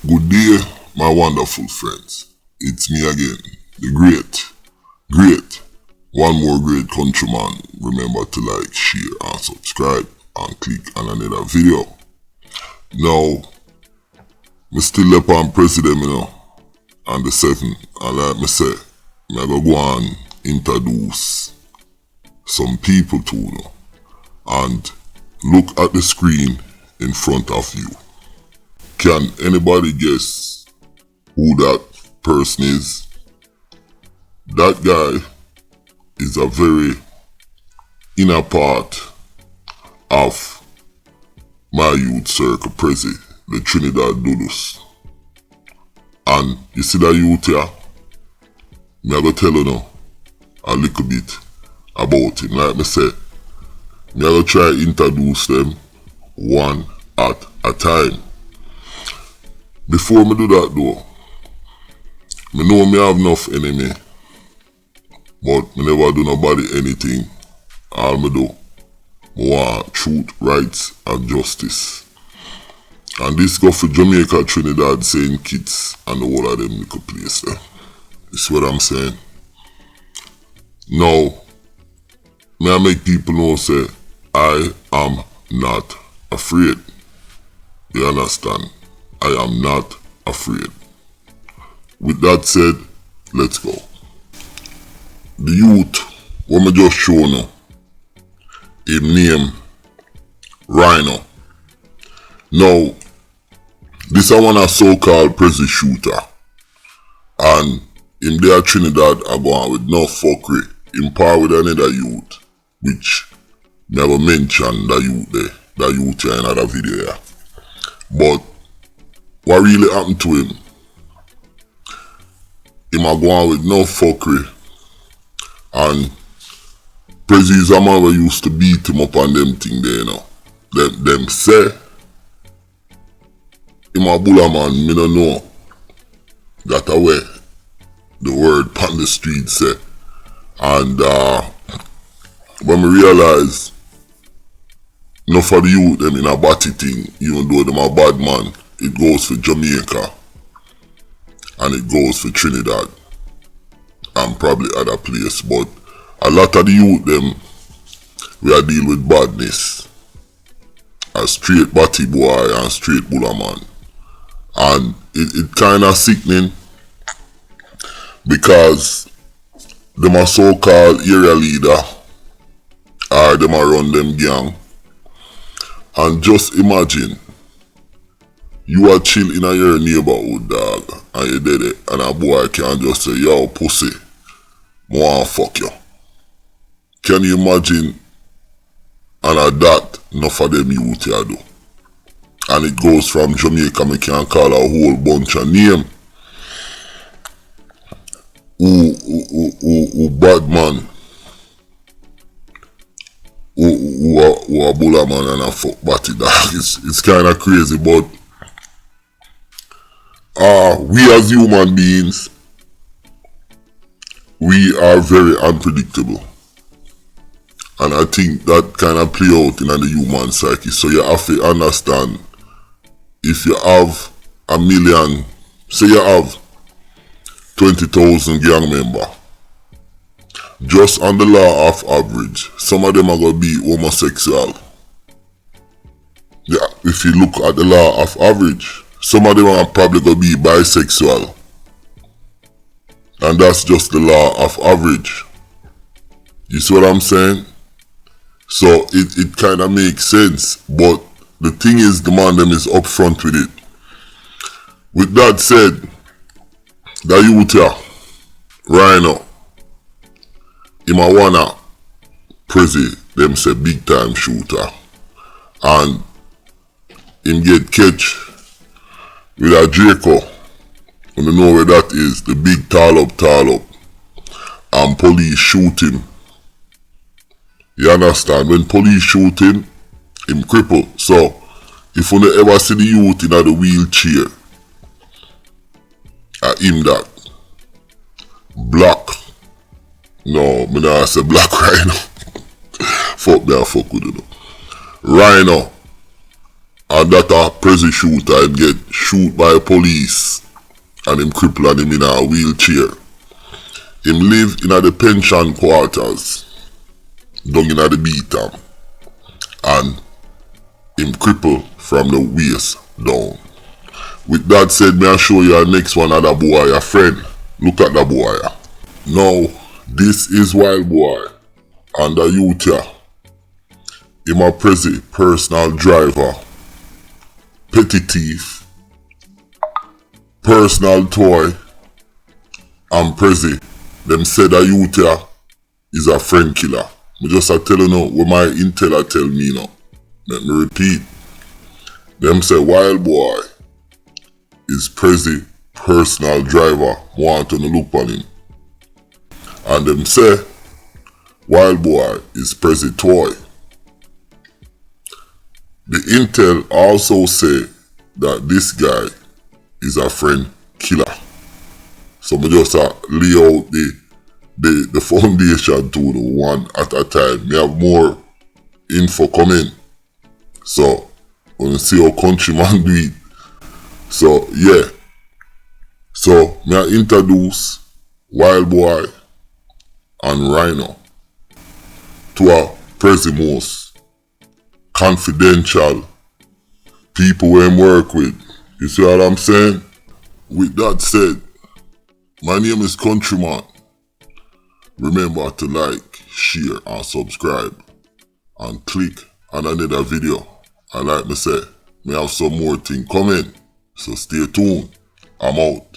Good day, my wonderful friends. It's me again, the great, one more great countryman. Remember to like, share, and subscribe, and click on another video. Now, me still up on president, on the 7th, and like me say, me go and introduce some people to you, and look at the screen in front of you. Can anybody guess who that person is? That guy is a very inner part of my youth circle president, the Trinidad Dudus. And you see that youth here? Me I go tell you now a little bit about him. Like me say, me I go try introduce them one at a time. Before me do that though, me know me have enough enemy, but me never do nobody anything. All me do, me want truth, rights and justice. And this go for Jamaica, Trinidad, St. Kitts and the whole of them little place there. You see what I'm saying? Now, me I make people know say, I am not afraid. You understand? I am not afraid. With that said, let's go. The youth, what me just show now, him name, Rhino. Now, this is one a so-called prezi shooter. And him there Trinidad are going with no fuckery. In par with another youth, which never mentioned that youth there. That youth here in another video here. But what really happened to him? Him a go on with no fuckery. And Prezi is a man who used to beat him up on them thing there, you know. Them say him a bulla man, me no know. That away the word pon the street say. And when me realize enough of the youth them in a batty thing, even though them a bad man, it goes for Jamaica and it goes for Trinidad and probably other place. But a lot of the youth them, we are deal with badness. A straight batty boy and straight bulla man. And it kinda sickening because them a so-called area leader or them a run them gang. And just imagine, you are chill in your neighborhood, dog, and you did it, and a boy can just say, yo, pussy, I wanna fuck you. Can you imagine? And at that, enough of them youth here do. And it goes from Jamaica, me can call a whole bunch of names. Who bad man, who a bulla man and a fuck batty dog. It's kinda crazy, but we as human beings, we are very unpredictable. And I think that kind of play out in the human psyche. So you have to understand, if you have a million, say you have 20,000 gang member, just on the law of average, some of them are going to be homosexual. Yeah, if you look at the law of average, some of them are probably going to be bisexual. And that's just the law of average. You see what I'm saying? So it kind of makes sense. But the thing is, the man them is upfront with it. With that said, the youth here, Rhino, him a wanna Prezi, them say big time shooter. And him get catch with a Draco. You know where that is, the big tall up. And police shoot him. You understand? When police shoot him cripple. So, if you ever see the youth in the wheelchair, him that. Black. No, me not say black Rhino. Fuck me, I fuck with you. Rhino. And that a prezi shooter, him get shoot by police and him cripple and him in a wheelchair. Him live in a the pension quarters down in a the beatam, and him cripple from the waist down. With that said, me I show you a next one of the boy, a friend. Look at the boy. Now, this is Wild Boy and the youth here. Him a prezi personal driver, petty thief, personal toy, and prezi. Them said the youth here is a friend killer. Me just a tell you now what my intel a tell me now. Let me repeat. Them say Wild Boy is prezi personal driver. Want to look on him. And them say Wild Boy is prezi toy. The intel also say that this guy is a friend killer. So me just lay out the foundation to the one at a time. Me have more info coming. So we'll see how countryman do it. So yeah. So me I introduce Wild Boy and Rhino to a prezi most confidential people we work with. You see what I'm saying? With that said, my name is Countryman. Remember to like, share and subscribe and click on another video. And like me say, me have some more thing coming. So stay tuned. I'm out.